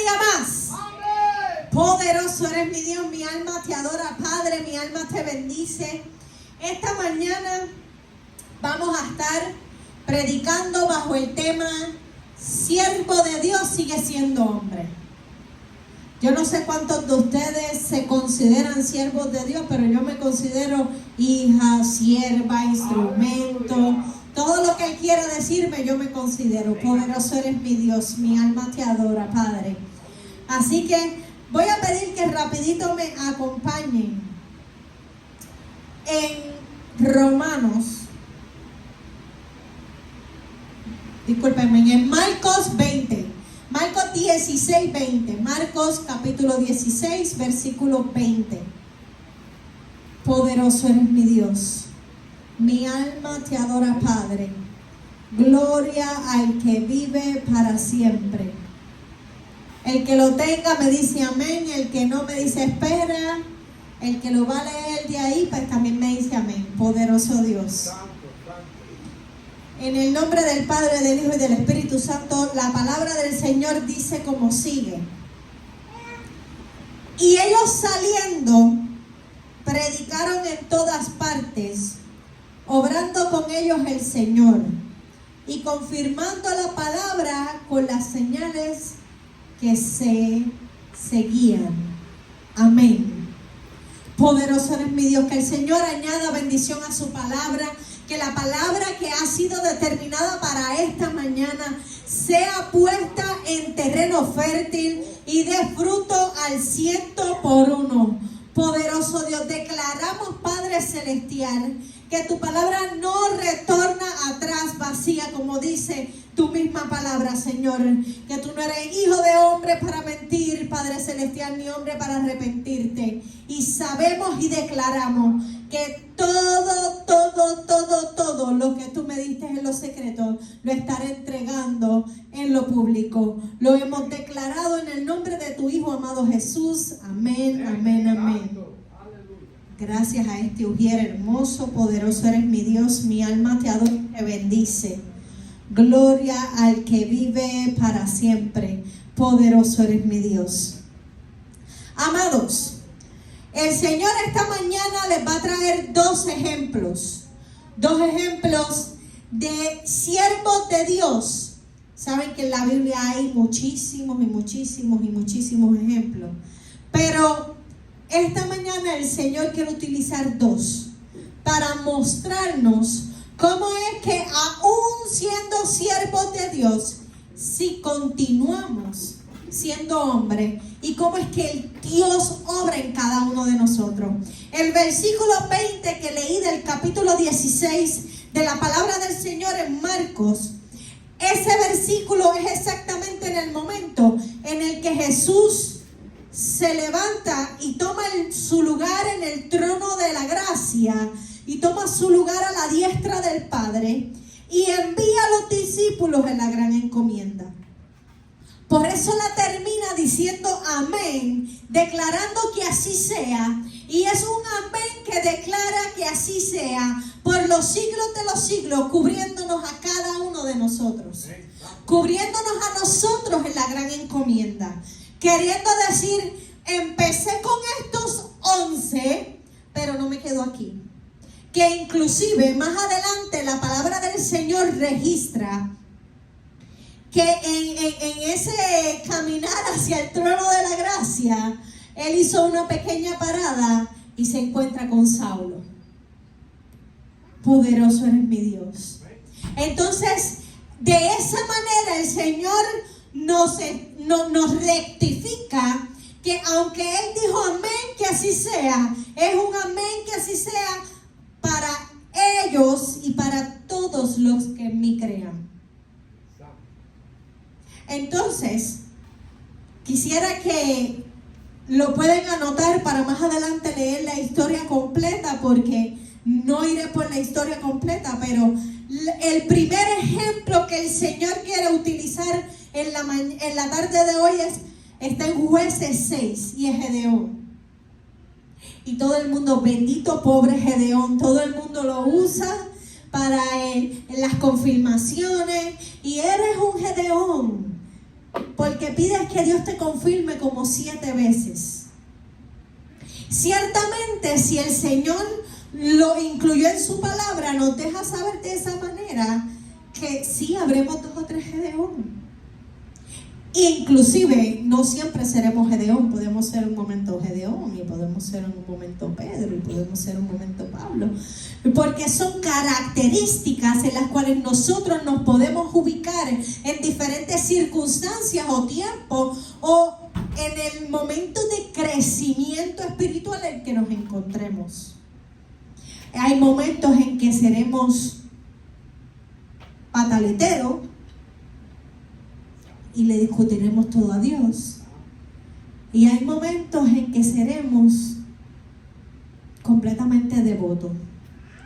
día más. Amén. Poderoso eres mi Dios, mi alma te adora, Padre, mi alma te bendice. Esta mañana vamos a estar predicando bajo el tema siervo de Dios sigue siendo hombre. Yo no sé cuántos de ustedes se consideran siervos de Dios, pero yo me considero hija, sierva, instrumento, todo lo que Él quiera decirme, yo me considero. Poderoso eres mi Dios, mi alma te adora, Padre. Así que voy a pedir que rapidito me acompañen en Romanos. Discúlpenme, en Marcos 20. Marcos 16, 20. Marcos capítulo 16, versículo 20. Poderoso eres mi Dios. Mi alma te adora, Padre. Gloria al que vive para siempre. El que lo tenga me dice amén. El que no me dice espera. El que lo va a leer de ahí, pues también me dice amén. Poderoso Dios. En el nombre del Padre, del Hijo y del Espíritu Santo, la palabra del Señor dice como sigue. Y ellos saliendo, predicaron en todas partes, obrando con ellos el Señor, y confirmando la palabra con las señales que se seguían. Amén. Poderoso eres mi Dios, que el Señor añada bendición a su palabra. Que la palabra que ha sido determinada para esta mañana sea puesta en terreno fértil y dé fruto al 100%. Poderoso Dios, declaramos, Padre Celestial, que tu palabra no retorna atrás vacía, como dice tu misma palabra, Señor. Que tú no eres hijo de hombre para mentir, Padre Celestial, ni hombre para arrepentirte. Y sabemos y declaramos que todo lo que tú me diste en lo secreto, lo estaré entregando en lo público. Lo hemos declarado en el nombre de tu Hijo amado Jesús. Amén, amén, amén. Gracias a este ujier hermoso, poderoso eres mi Dios, mi alma te adora y te bendice. Gloria al que vive para siempre. Poderoso eres mi Dios. Amados, el Señor esta mañana les va a traer dos ejemplos de siervos de Dios. Saben que en la Biblia hay muchísimos ejemplos, pero esta mañana el Señor quiere utilizar dos para mostrarnos cómo es que aún siendo siervos de Dios, si continuamos siendo hombres, y cómo es que el Dios obra en cada uno de nosotros. El versículo 20 que leí del capítulo 16 de la palabra del Señor en Marcos, ese versículo es exactamente en el momento en el que Jesús se levanta y toma su lugar en el trono de la gracia y toma su lugar a la diestra del Padre y envía a los discípulos en la gran encomienda. Por eso la termina diciendo amén, declarando que así sea. Y es un amén que declara que así sea por los siglos de los siglos, cubriéndonos a cada uno de nosotros. Cubriéndonos a nosotros en la gran encomienda. Queriendo decir, empecé con estos 11, pero no me quedo aquí. Que inclusive más adelante la palabra del Señor registra que en ese caminar hacia el trono de la gracia, Él hizo una pequeña parada y se encuentra con Saulo. Poderoso eres mi Dios. Entonces, de esa manera el Señor nos rectifica que aunque Él dijo amén, que así sea, es un amén que así sea para ellos y para todos los que en mí crean. Entonces, quisiera que lo pueden anotar para más adelante leer la historia completa, porque no iré por la historia completa, pero el primer ejemplo que el Señor quiere utilizar en la tarde de hoy está en Jueces 6 y es Gedeón. Y todo el mundo, bendito pobre Gedeón, todo el mundo lo usa para en las confirmaciones, y eres un Gedeón. Porque pides que Dios te confirme como 7 veces. Ciertamente, si el Señor lo incluyó en su palabra, nos deja saber de esa manera que sí habremos 2 o 3 Gedeón. Inclusive, no siempre seremos Gedeón. Podemos ser un momento Gedeón, y podemos ser un momento Pedro, y podemos ser un momento Pablo, porque son características en las cuales nosotros nos podemos ubicar en diferentes circunstancias o tiempos, o en el momento de crecimiento espiritual en que nos encontremos. Hay momentos en que seremos pataleteros y le discutiremos todo a Dios. Y hay momentos en que seremos completamente devotos.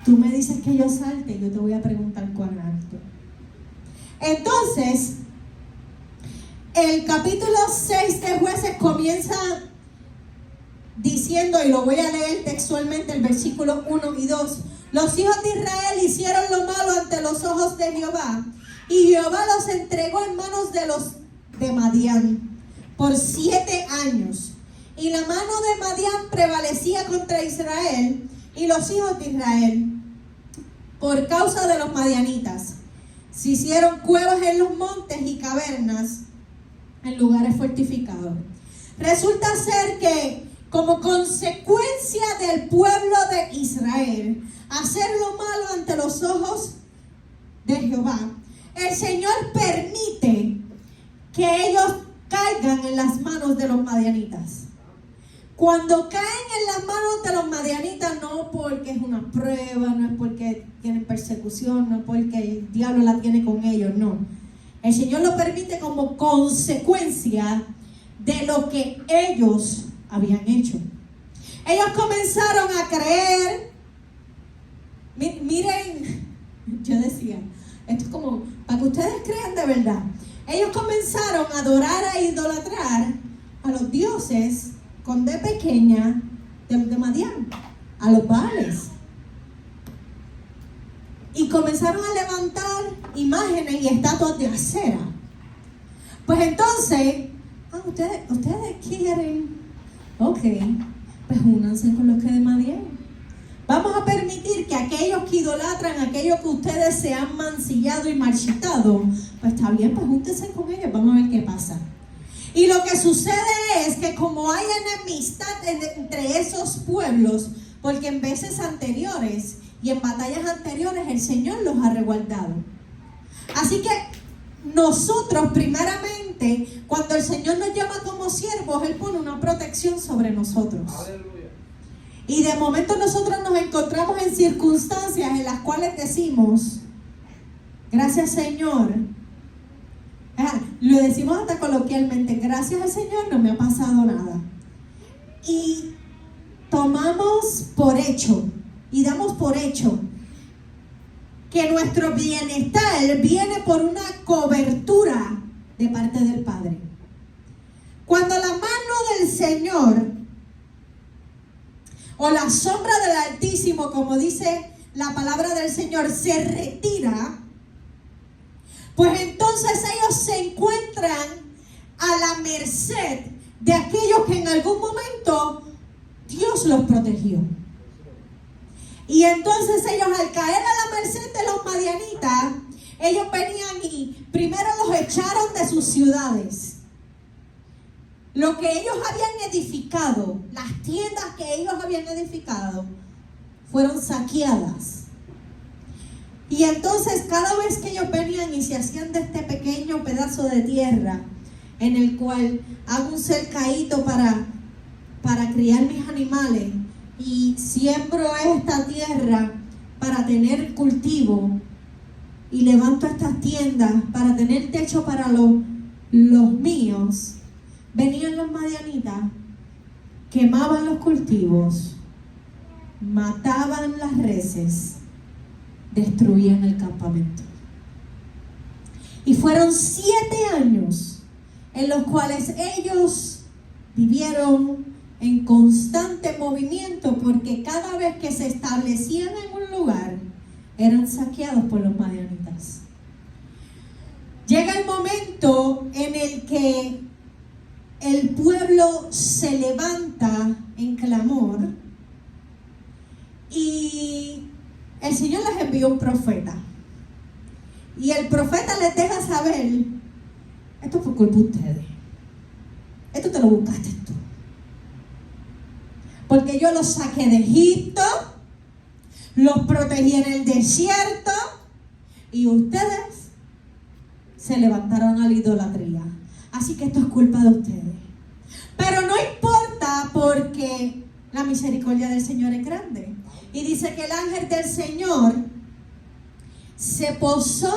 Tú me dices que yo salte y yo te voy a preguntar cuán alto. Entonces, el capítulo 6 de Jueces comienza diciendo, y lo voy a leer textualmente, el versículo 1 y 2. Los hijos de Israel hicieron lo malo ante los ojos de Jehová, y Jehová los entregó en manos de los de Madián por 7 años. Y la mano de Madián prevalecía contra Israel y los hijos de Israel por causa de los madianitas. Se hicieron cuevas en los montes y cavernas en lugares fortificados. Resulta ser que, como consecuencia del pueblo de Israel hacer lo malo ante los ojos de Jehová, el Señor permite que ellos caigan en las manos de los madianitas. Cuando caen en las manos de los madianitas, no porque es una prueba, no es porque tienen persecución, no es porque el diablo la tiene con ellos, no. El Señor lo permite como consecuencia de lo que ellos habían hecho. Ellos comenzaron a creer. Miren, yo decía, esto es como para que ustedes crean de verdad. Ellos comenzaron a adorar, a idolatrar a los dioses con D pequeña de Madián, a los Baales. Y comenzaron a levantar imágenes y estatuas de acera. Pues entonces, ustedes quieren, ok, pues únanse con los que de Madián. Vamos a permitir que aquellos que idolatran, aquellos que ustedes se han mancillado y marchitado, pues está bien, pues júntense con ellos, vamos a ver qué pasa. Y lo que sucede es que como hay enemistad entre esos pueblos, porque en veces anteriores y en batallas anteriores el Señor los ha resguardado. Así que nosotros primeramente, cuando el Señor nos llama como siervos, Él pone una protección sobre nosotros. Aleluya. Y de momento nosotros nos encontramos en circunstancias en las cuales decimos, gracias Señor. Lo decimos hasta coloquialmente, gracias al Señor no me ha pasado nada. Y tomamos por hecho y damos por hecho que nuestro bienestar viene por una cobertura de parte del Padre. Cuando la mano del Señor o la sombra del Altísimo, como dice la palabra del Señor, se retira, pues entonces ellos se encuentran a la merced de aquellos que en algún momento Dios los protegió. Y entonces ellos, al caer a la merced de los madianitas, ellos venían y primero los echaron de sus ciudades. Lo que ellos habían edificado, las tiendas que ellos habían edificado, fueron saqueadas. Y entonces cada vez que ellos venían y se hacían de este pequeño pedazo de tierra, en el cual hago un cercadito para criar mis animales, y siembro esta tierra para tener cultivo, y levanto estas tiendas para tener techo para los míos, venían los madianitas, quemaban los cultivos, mataban las reses, destruían el campamento. Y fueron 7 años en los cuales ellos vivieron en constante movimiento, porque cada vez que se establecían en un lugar, eran saqueados por los madianitas. Llega el momento en el que el pueblo se levanta en clamor y el Señor les envió un profeta. Y el profeta les deja saber, esto es por culpa de ustedes. Esto te lo buscaste tú. Porque yo los saqué de Egipto, los protegí en el desierto y ustedes se levantaron a la idolatría. Así que esto es culpa de ustedes. Pero no importa, porque la misericordia del Señor es grande. Y dice que el ángel del Señor se posó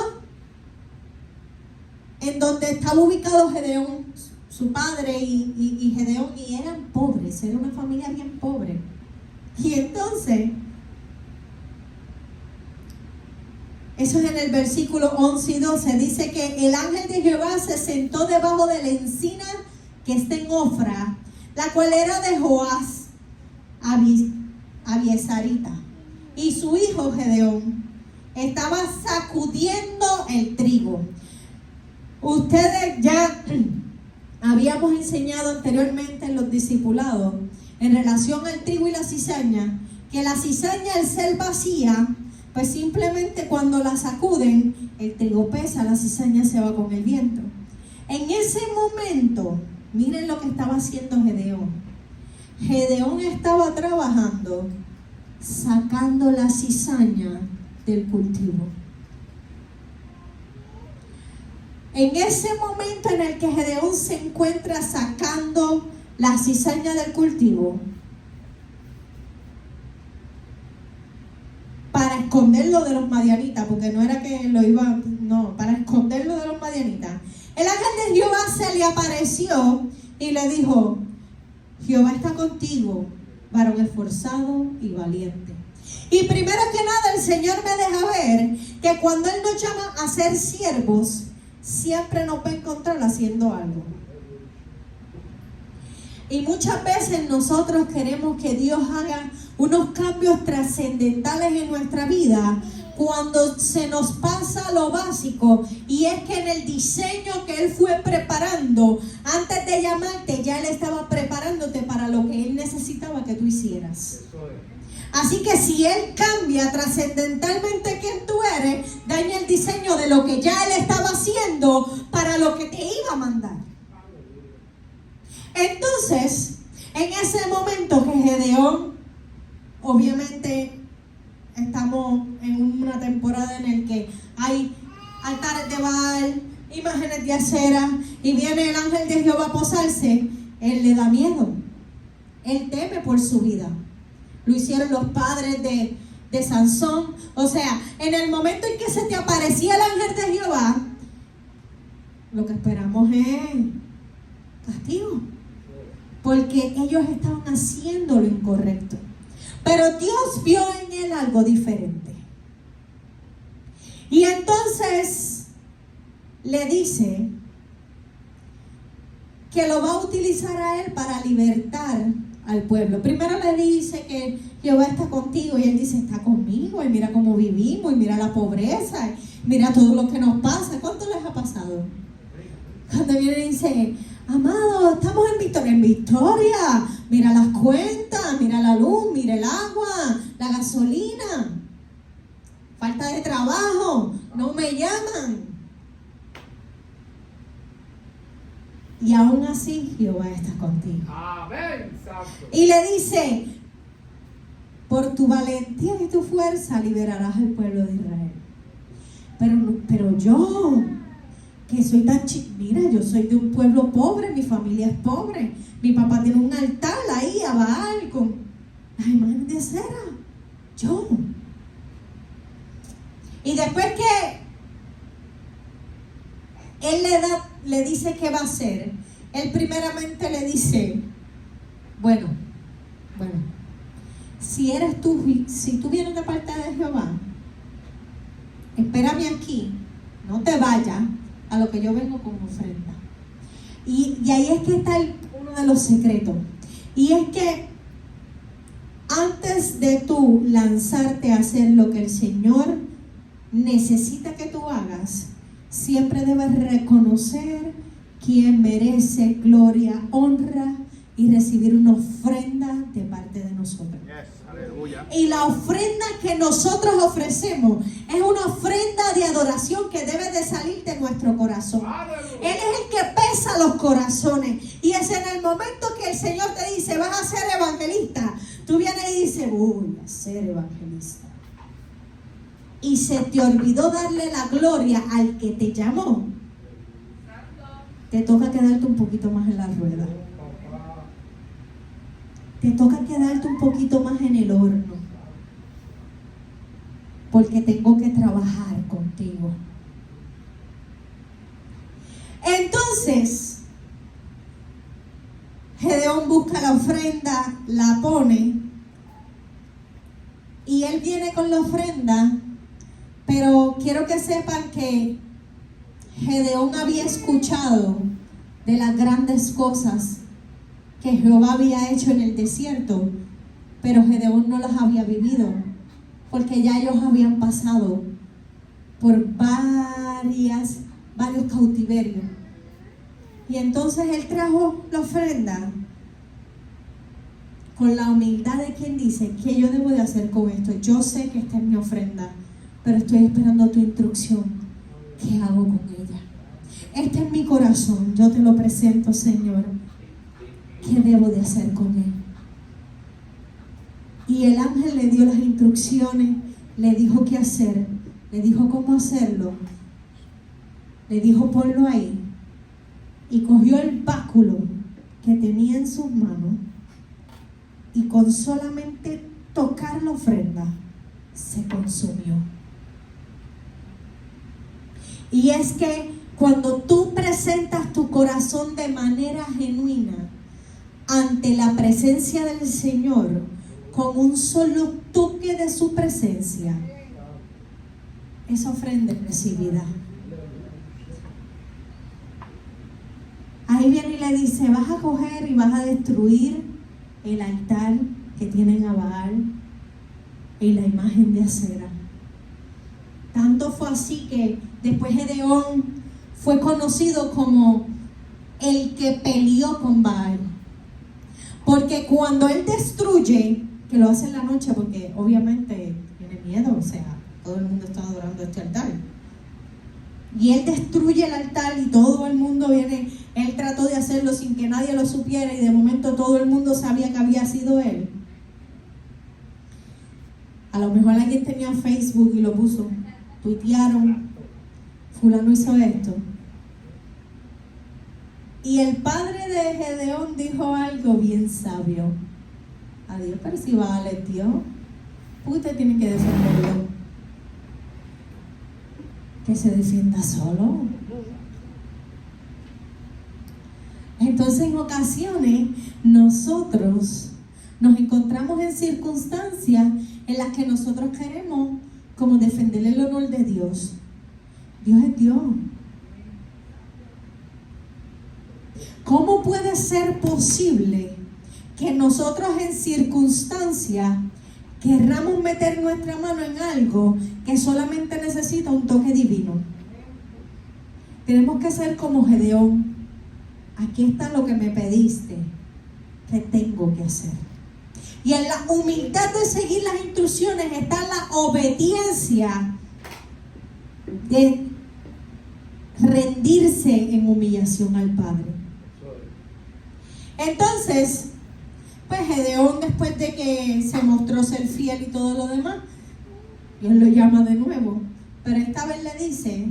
en donde estaba ubicado Gedeón, su padre y Gedeón, y eran pobres, era una familia bien pobre. Y entonces, eso es en el versículo 11 y 12, dice que el ángel de Jehová se sentó debajo de la encina que está en Ofra, la cual era de Joás, Abiesarita, y su hijo Gedeón estaba sacudiendo el trigo. Ustedes ya habíamos enseñado anteriormente en los discipulados en relación al trigo y la cizaña, que la cizaña, al ser vacía, pues simplemente cuando la sacuden, el trigo pesa, la cizaña se va con el viento. En ese momento, miren lo que estaba haciendo Gedeón. Gedeón estaba trabajando, sacando la cizaña del cultivo. En ese momento en el que Gedeón se encuentra sacando la cizaña del cultivo, para esconderlo de los madianitas, porque no era que lo iba, no, para esconderlo de los madianitas, el ángel de Jehová se le apareció y le dijo: Jehová está contigo, varón esforzado y valiente. Y primero que nada, el Señor me deja ver que cuando Él nos llama a ser siervos, siempre nos va a encontrar haciendo algo. Y muchas veces nosotros queremos que Dios haga unos cambios trascendentales en nuestra vida cuando se nos pasa lo básico, y es que en el diseño que Él fue preparando, antes de llamarte, ya Él estaba preparándote para lo que Él necesitaba que tú hicieras. Así que si Él cambia trascendentalmente quién tú eres, daña el diseño de lo que ya Él estaba haciendo para lo que te iba a mandar. Entonces, en ese momento que Gedeón, obviamente estamos en una temporada en el que hay altares de Baal, imágenes de acera, y viene el ángel de Jehová a posarse, él le da miedo, él teme por su vida. Lo hicieron los padres de Sansón. O sea, en el momento en que se te aparecía el ángel de Jehová, lo que esperamos es castigo, porque ellos estaban haciendo lo incorrecto. Pero Dios vio en él algo diferente. Y entonces le dice que lo va a utilizar a él para libertar al pueblo. Primero le dice que Jehová está contigo, y él dice: está conmigo, y mira cómo vivimos, y mira la pobreza, y mira todo lo que nos pasa. ¿Cuánto les ha pasado? Cuando viene y dice: amado, estamos en victoria, mira las cuentas, mira la luz, mira el agua, la gasolina, falta de trabajo, no me llaman. Y aún así Jehová está contigo. Amén. Y le dice: por tu valentía y tu fuerza liberarás al pueblo de Israel. Pero yo, que soy tan mira, yo soy de un pueblo pobre, mi familia es pobre, mi papá tiene un altar ahí a Baal con las imágenes de cera. Yo. Y después que él le dice qué va a hacer, él primeramente le dice: bueno, si eres tú, si tú vienes de parte de Jehová, espérame aquí, no te vayas a lo que yo vengo con ofrenda. Y ahí es que está uno de los secretos. Y es que antes de tú lanzarte a hacer lo que el Señor necesita que tú hagas, siempre debes reconocer quien merece gloria, honra y recibir una ofrenda de parte de nosotros. Y la ofrenda que nosotros ofrecemos es una ofrenda de adoración que debe de salir de nuestro corazón. Él es el que pesa los corazones. Y es en el momento que el Señor te dice, vas a ser evangelista, tú vienes y dices, voy a ser evangelista. Y se te olvidó darle la gloria al que te llamó. Te toca quedarte un poquito más en la rueda. Te toca quedarte un poquito más en el horno. Porque tengo que trabajar contigo. Entonces, Gedeón busca la ofrenda, la pone. Y él viene con la ofrenda. Pero quiero que sepan que Gedeón había escuchado de las grandes cosas que Jehová había hecho en el desierto, pero Gedeón no las había vivido, porque ya ellos habían pasado por varios cautiverios. Y entonces él trajo la ofrenda con la humildad de quien dice, ¿qué yo debo de hacer con esto? Yo sé que esta es mi ofrenda, pero estoy esperando tu instrucción. ¿Qué hago con ella? Este es mi corazón, yo te lo presento, Señor. ¿Qué debo de hacer con él? Y el ángel le dio las instrucciones, le dijo qué hacer, le dijo cómo hacerlo, le dijo ponlo ahí, y cogió el báculo que tenía en sus manos, y con solamente tocar la ofrenda, se consumió. Y es que cuando tú presentas tu corazón de manera genuina ante la presencia del Señor, con un solo toque de su presencia, esa ofrenda es recibida. Ahí viene y le dice, vas a coger y vas a destruir el altar que tienen a Baal y la imagen de acera. Tanto fue así que después Gedeón fue conocido como el que peleó con Baal. Porque cuando él destruye, que lo hace en la noche porque obviamente tiene miedo, o sea, todo el mundo está adorando este altar. Y él destruye el altar y todo el mundo viene, él trató de hacerlo sin que nadie lo supiera y de momento todo el mundo sabía que había sido él. A lo mejor alguien tenía Facebook y lo puso, tuitearon, fulano hizo esto. Y el padre de Gedeón dijo algo bien sabio. Adiós, pero si vale, tío, usted tiene que defenderlo. Que se defienda solo. Entonces, en ocasiones, nosotros nos encontramos en circunstancias en las que nosotros queremos como defender el honor de Dios. Dios es Dios. ¿Cómo puede ser posible que nosotros en circunstancias querramos meter nuestra mano en algo que solamente necesita un toque divino? Tenemos que ser como Gedeón. Aquí está lo que me pediste, ¿qué tengo que hacer? Y en la humildad de seguir las instrucciones está la obediencia de rendirse en humillación al Padre. Entonces, pues Gedeón, después de que se mostró ser fiel y todo lo demás, Dios lo llama de nuevo. Pero esta vez le dice,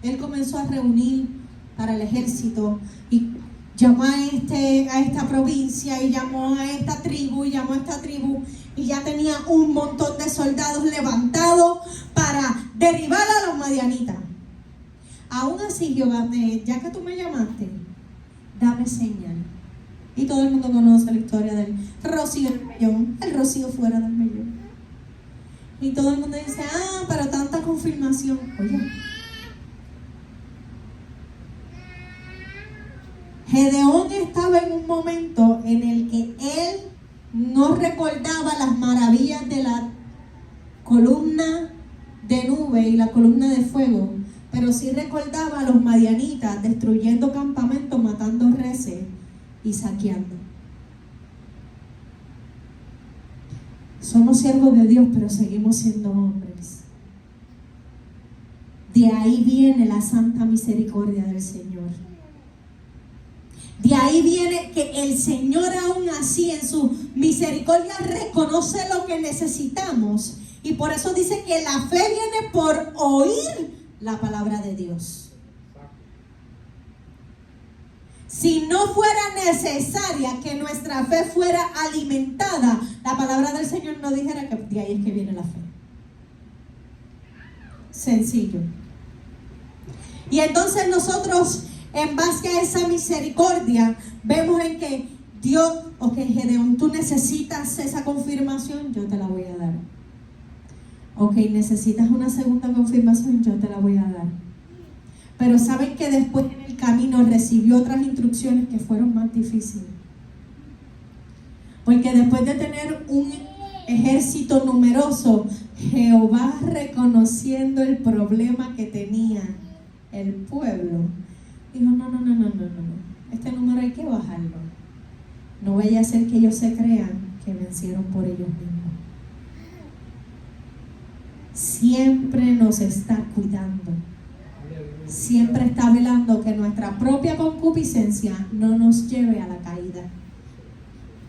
él comenzó a reunir para el ejército y llamó a esta provincia y llamó a esta tribu y llamó a esta tribu y ya tenía un montón de soldados levantados para derribar a los madianitas. Aún así, Jehová, ya que tú me llamaste, dame señal. Y todo el mundo conoce la historia del rocío del mellón, el rocío fuera del mellón. Y todo el mundo dice, pero tanta confirmación. Oye, Gedeón estaba en un momento en el que él no recordaba las maravillas de la columna de nube y la columna de fuego, pero sí recordaba a los madianitas destruyendo campamentos, matando reses y saqueando. Somos siervos de Dios, pero seguimos siendo hombres. De ahí viene la santa misericordia del Señor. De ahí viene que el Señor aún así en su misericordia reconoce lo que necesitamos. Y por eso dice que la fe viene por oír la palabra de Dios. Si no fuera necesaria que nuestra fe fuera alimentada, la palabra del Señor no dijera que de ahí es que viene la fe. Sencillo. Y entonces nosotros, en base a esa misericordia, vemos en que Dios, ok, Gedeón, tú necesitas esa confirmación, yo te la voy a dar. Ok, necesitas una segunda confirmación, yo te la voy a dar. Pero saben que después en el camino recibió otras instrucciones que fueron más difíciles. Porque después de tener un ejército numeroso, Jehová, reconociendo el problema que tenía el pueblo, dijo, no, este número hay que bajarlo. No vaya a ser que ellos se crean que vencieron por ellos mismos. Siempre nos está cuidando. Siempre está velando que nuestra propia concupiscencia no nos lleve a la caída.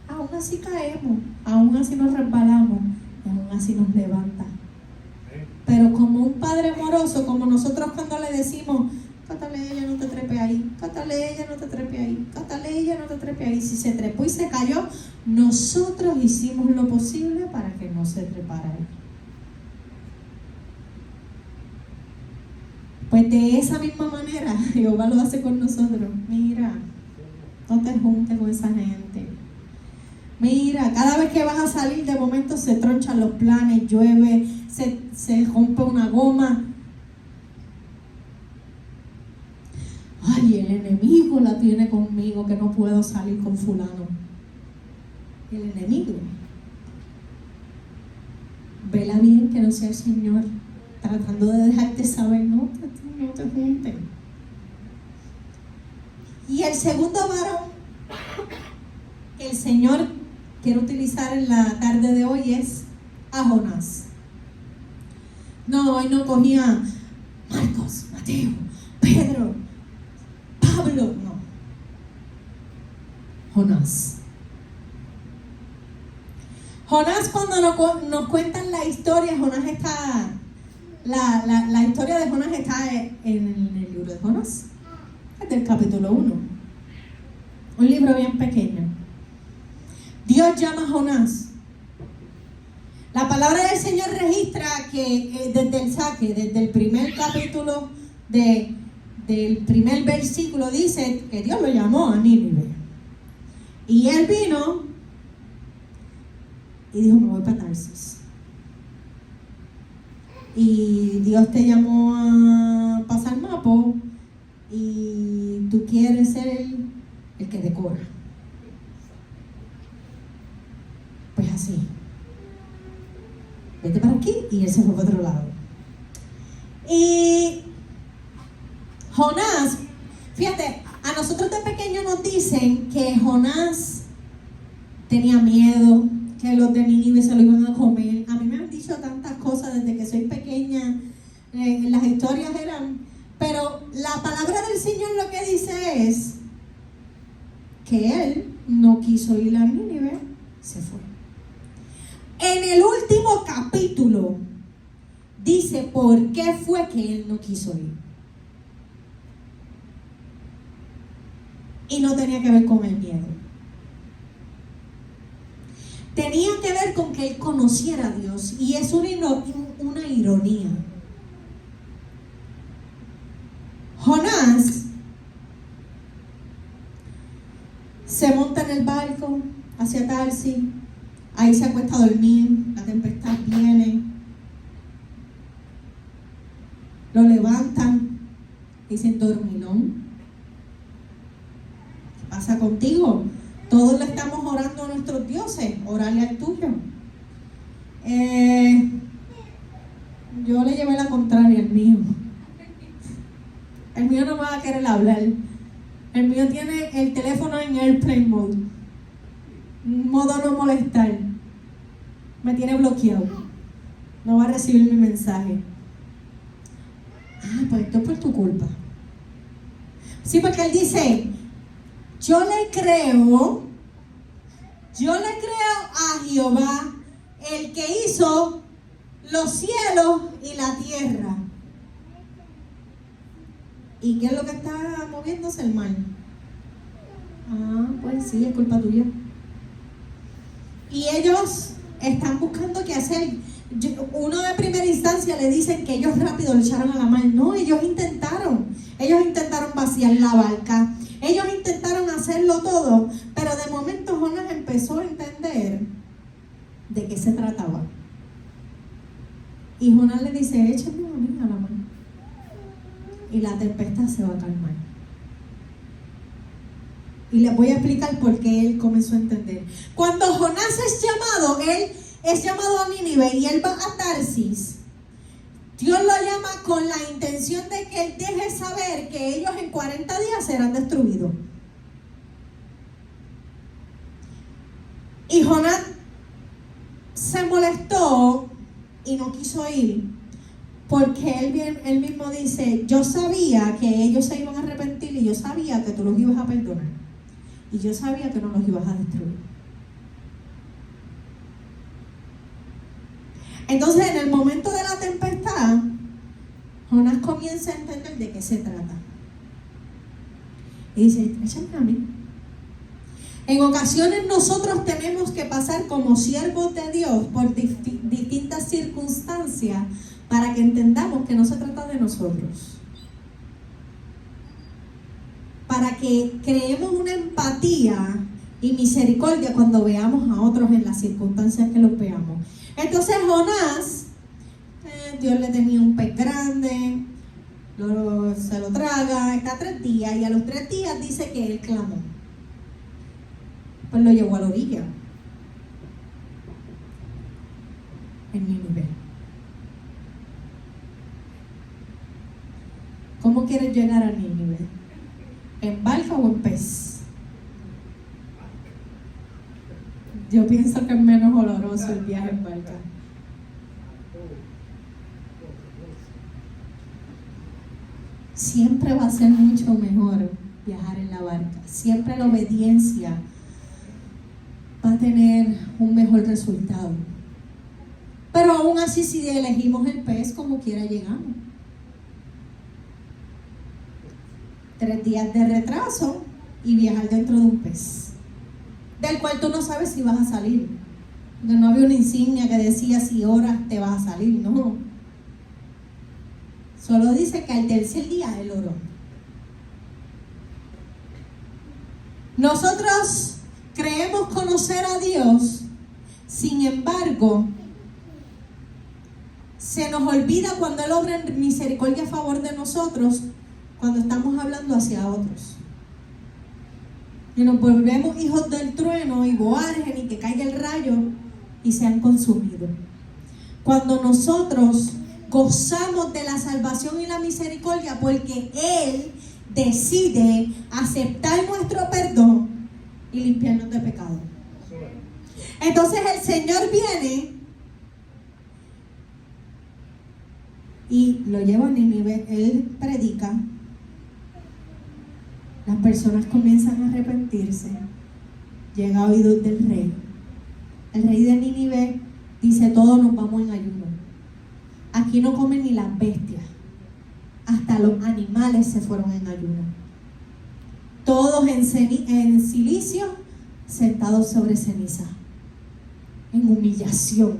Aún así caemos, aún así nos resbalamos, aún así nos levanta. Pero como un padre amoroso, como nosotros cuando le decimos, cátale ella, no te trepe ahí, cátale ella, no te trepe ahí, cátale ella, no te trepe ahí. Si se trepó y se cayó, nosotros hicimos lo posible para que no se trepara ahí. Pues de esa misma manera Jehová lo hace con nosotros. Mira, no te juntes con esa gente. Mira, cada vez que vas a salir, de momento se tronchan los planes, llueve, se rompe una goma. Ay, el enemigo la tiene conmigo, que no puedo salir con fulano. El enemigo. Vela bien que no sea el Señor tratando de dejarte saber, no te juntes. Y el segundo varón que el Señor quiere utilizar en la tarde de hoy es a Jonás. No, hoy no cogía Marcos, Mateo, Pedro, Pablo, no. Jonás. Jonás, cuando nos cuentan la historia, Jonás está... La historia de Jonás está en el libro de Jonás, es del capítulo 1. Un libro bien pequeño. Dios llama a Jonás. La palabra del Señor registra que desde el primer capítulo, del primer versículo, dice que Dios lo llamó a Nínive. Y él vino y dijo, me voy para Tarsis. Y Dios te llamó a pasar mapo y tú quieres ser el que decora. Pues así. Vete para aquí y él se fue para otro lado. Y Jonás, fíjate, a nosotros de pequeños nos dicen que Jonás tenía miedo, que los de Nínive se lo iban a comer. A mí me han dicho tantas cosas desde que soy pequeña, las historias eran, pero la palabra del Señor lo que dice es que él no quiso ir a Nínive, se fue. En el último capítulo dice por qué fue que él no quiso ir. Y no tenía que ver con el miedo. Tenía que ver con que él conociera a Dios. Y es una ironía. Jonás se monta en el barco hacia Tarsis. Ahí se acuesta a dormir. La tempestad viene. Lo levantan. Dicen, dormilón. ¿Qué pasa contigo? Todos le estamos orando a nuestros dioses, orale al tuyo. Yo le llevé la contraria al mío. El mío no me va a querer hablar. El mío tiene el teléfono en airplane mode. Modo no molestar. Me tiene bloqueado. No va a recibir mi mensaje. Pues esto es por tu culpa. Sí, porque él dice, yo le creo a Jehová, el que hizo los cielos y la tierra. ¿Y qué es lo que está moviéndose? El mar. Pues sí, es culpa tuya. Y ellos están buscando qué hacer. Uno de primera instancia le dicen que ellos rápido lo echaron a la mar. No, ellos intentaron vaciar la barca. Ellos intentaron hacerlo todo. Pero de momento Jonás empezó a entender de qué se trataba. Y Jonás le dice, échame a mí a la mar. Y la tempestad se va a calmar. Y les voy a explicar por qué él comenzó a entender. Cuando Jonás es llamado, él es llamado a Nínive y él va a Tarsis. Dios lo llama con la intención de que él deje saber que ellos en 40 días serán destruidos. Y Jonás se molestó y no quiso ir, porque él mismo dice, yo sabía que ellos se iban a arrepentir y yo sabía que tú los ibas a perdonar. Y yo sabía que no los ibas a destruir. Entonces, en el momento de la tempestad, Jonás comienza a entender de qué se trata. Y dice, échame a mí. En ocasiones nosotros tenemos que pasar como siervos de Dios por distintas circunstancias para que entendamos que no se trata de nosotros. Para que creemos una empatía y misericordia cuando veamos a otros en las circunstancias que los veamos. Entonces Jonás, Dios le tenía un pez grande, se lo traga, está 3 días y a los 3 días dice que él clamó. Pues lo llevó a la orilla, en Nínive. ¿Cómo quieres llegar a Nínive? ¿En barca o en pez? Yo pienso que es menos oloroso el viaje en barca. Siempre va a ser mucho mejor viajar en la barca. Siempre la obediencia va a tener un mejor resultado. Pero aún así, si elegimos el pez, como quiera llegamos. 3 días de retraso y viajar dentro de un pez, del cual tú no sabes si vas a salir. No había una insignia que decía si horas te vas a salir, no. Solo dice que al tercer día él oró. Nosotros creemos conocer a Dios, sin embargo, se nos olvida cuando Él obra en misericordia a favor de nosotros, cuando estamos hablando hacia otros. Y nos volvemos hijos del trueno y Boargen y que caiga el rayo y sean consumidos. Cuando nosotros gozamos de la salvación y la misericordia porque Él decide aceptar nuestro perdón y limpiarnos de pecado. Entonces el Señor viene y lo lleva a Nínive. Él predica, las personas comienzan a arrepentirse, llega a oídos del rey. El rey de Nínive dice, todos nos vamos en ayuno. Aquí no comen ni las bestias, hasta los animales se fueron en ayuno. Todos en silicio, sentados sobre ceniza, en humillación,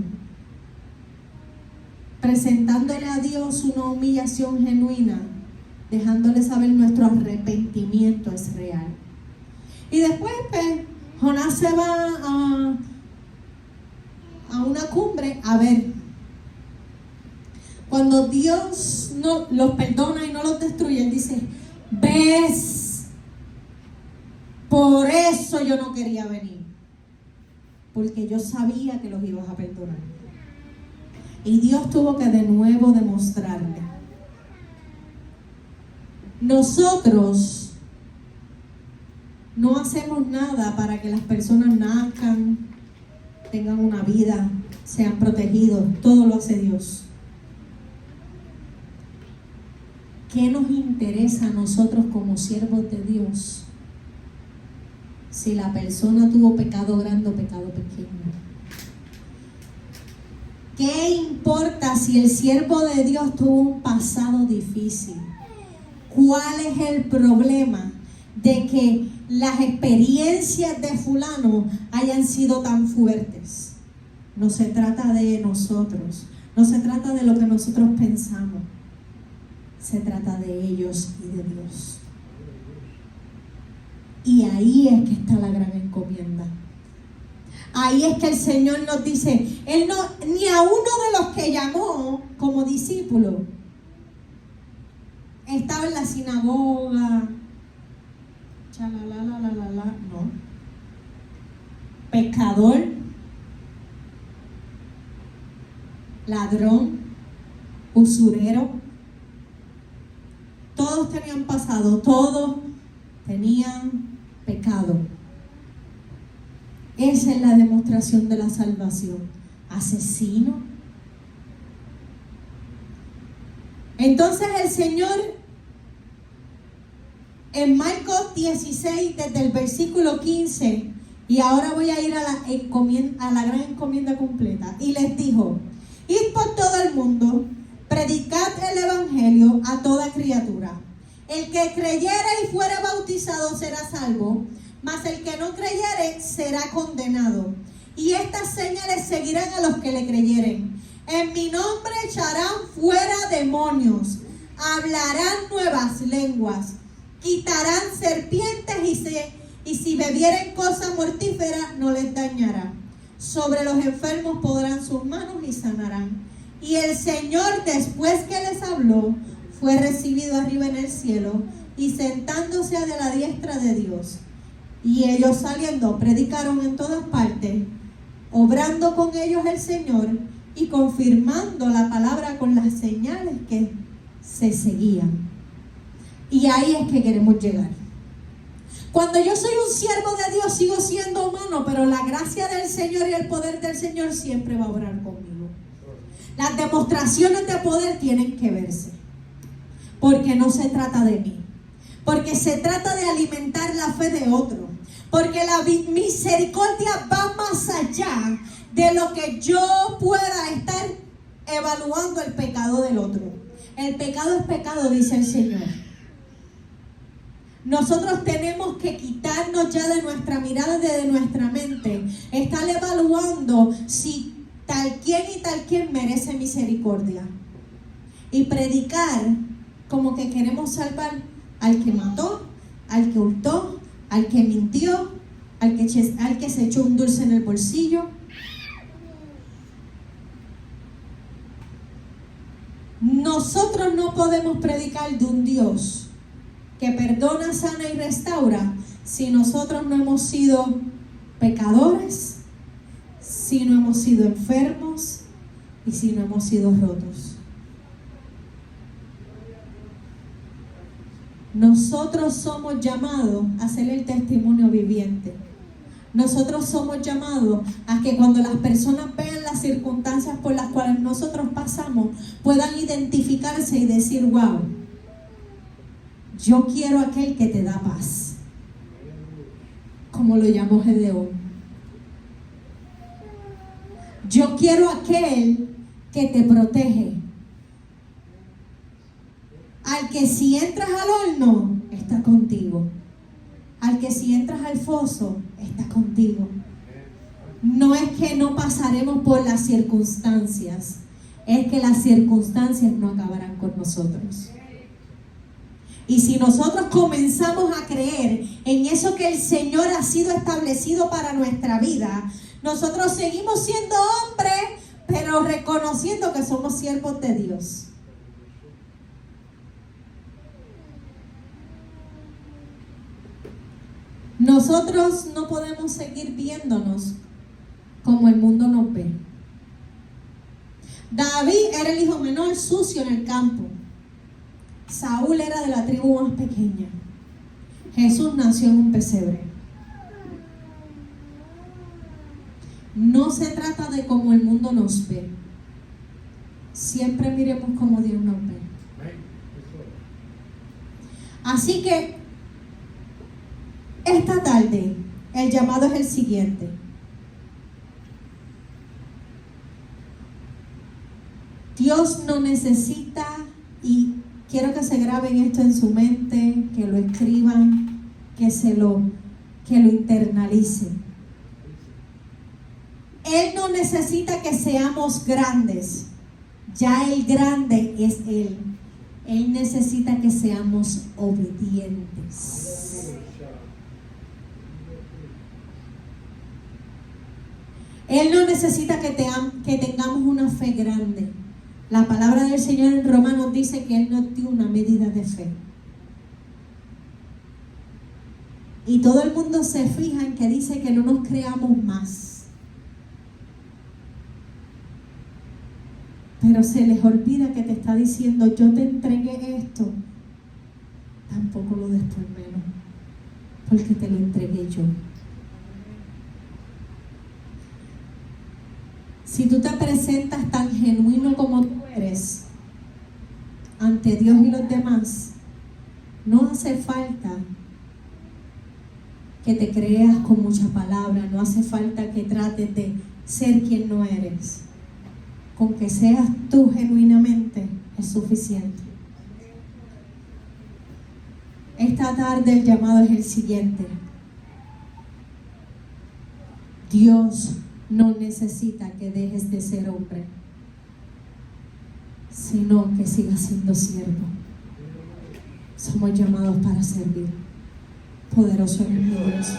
presentándole a Dios una humillación genuina, dejándole saber nuestro arrepentimiento es real. Y después pues, Jonás se va a una cumbre a ver. Cuando Dios no los perdona y no los destruye, Él dice, ¿ves? Por eso yo no quería venir, porque yo sabía que los ibas a perdonar. Y Dios tuvo que de nuevo demostrarle. nosotros no hacemos nada para que las personas nazcan, tengan una vida, sean protegidos. Todo lo hace Dios. ¿Qué nos interesa a nosotros como siervos de Dios si la persona tuvo pecado grande o pecado pequeño? ¿Qué importa si el siervo de Dios tuvo un pasado difícil? ¿Cuál es el problema de que las experiencias de fulano hayan sido tan fuertes? No se trata de nosotros, no se trata de lo que nosotros pensamos, se trata de ellos y de Dios. Y ahí es que está la gran encomienda. Ahí es que el Señor nos dice, Él no, ni a uno de los que llamó como discípulo, estaba en la sinagoga, no. Pecador, ladrón, usurero, todos tenían pasado, todos tenían pecado. Esa es la demostración de la salvación. Asesino. Entonces el Señor en Marcos 16, desde el versículo 15, y ahora voy a ir a la gran encomienda completa, y les dijo: id por todo el mundo, predicad el evangelio a toda criatura. El que creyere y fuere bautizado será salvo, mas el que no creyere será condenado. Y estas señales seguirán a los que le creyeren. En mi nombre echarán fuera demonios, hablarán nuevas lenguas, quitarán serpientes y si bebieren cosa mortífera no les dañará. Sobre los enfermos podrán sus manos y sanarán. Y el Señor, después que les habló, fue recibido arriba en el cielo y sentándose a la diestra de Dios. Y ellos saliendo predicaron en todas partes, obrando con ellos el Señor y confirmando la palabra con las señales que se seguían. Y ahí es que queremos llegar. Cuando yo soy un siervo de Dios, sigo siendo humano, pero la gracia del Señor y el poder del Señor siempre va a obrar conmigo. Las demostraciones de poder tienen que verse, porque no se trata de mí, porque se trata de alimentar la fe de otro, porque la misericordia va más allá de lo que yo pueda estar evaluando el pecado del otro. El pecado es pecado, dice el Señor. Nosotros tenemos que quitarnos ya de nuestra mirada, de nuestra mente, estar evaluando si tal quien merece misericordia, y predicar como que queremos salvar al que mató, al que hurtó, al que mintió, al que se echó un dulce en el bolsillo. Nosotros no podemos predicar de un Dios que perdona, sana y restaura si nosotros no hemos sido pecadores, si no hemos sido enfermos y si no hemos sido rotos. Nosotros somos llamados a ser el testimonio viviente. Nosotros somos llamados a que cuando las personas vean las circunstancias por las cuales nosotros pasamos, puedan identificarse y decir: wow, yo quiero aquel que te da paz, como lo llamó Gedeón. Yo quiero aquel que te protege, al que si entras al horno está contigo, al que si entras al foso está contigo. No es que no pasaremos por las circunstancias, es que las circunstancias no acabarán con nosotros. Y si nosotros comenzamos a creer en eso que el Señor ha sido establecido para nuestra vida, nosotros seguimos siendo hombres, pero reconociendo que somos siervos de Dios. Nosotros no podemos seguir viéndonos como el mundo nos ve. David era el hijo menor, sucio en el campo. Saúl era de la tribu más pequeña. Jesús nació en un pesebre. No se trata de cómo el mundo nos ve. Siempre miremos como Dios nos ve. Así que esta tarde el llamado es el siguiente. Dios no necesita, y quiero que se graben esto en su mente, que lo escriban, que lo internalicen. Él no necesita que seamos grandes. Ya el grande es Él. Él necesita que seamos obedientes. Él no necesita que tengamos una fe grande. La palabra del Señor en Romanos dice que Él nos dio una medida de fe. Y todo el mundo se fija en que dice que no nos creamos más. Pero se les olvida que te está diciendo, yo te entregué esto. Tampoco lo des por menos, porque te lo entregué yo. Si tú te presentas tan genuino como tú eres ante Dios y los demás, no hace falta que te creas con mucha palabra, no hace falta que trates de ser quien no eres. Con que seas tú genuinamente es suficiente. Esta tarde el llamado es el siguiente. Dios no necesita que dejes de ser hombre, sino que sigas siendo siervo. Somos llamados para servir. Poderoso en el Dios.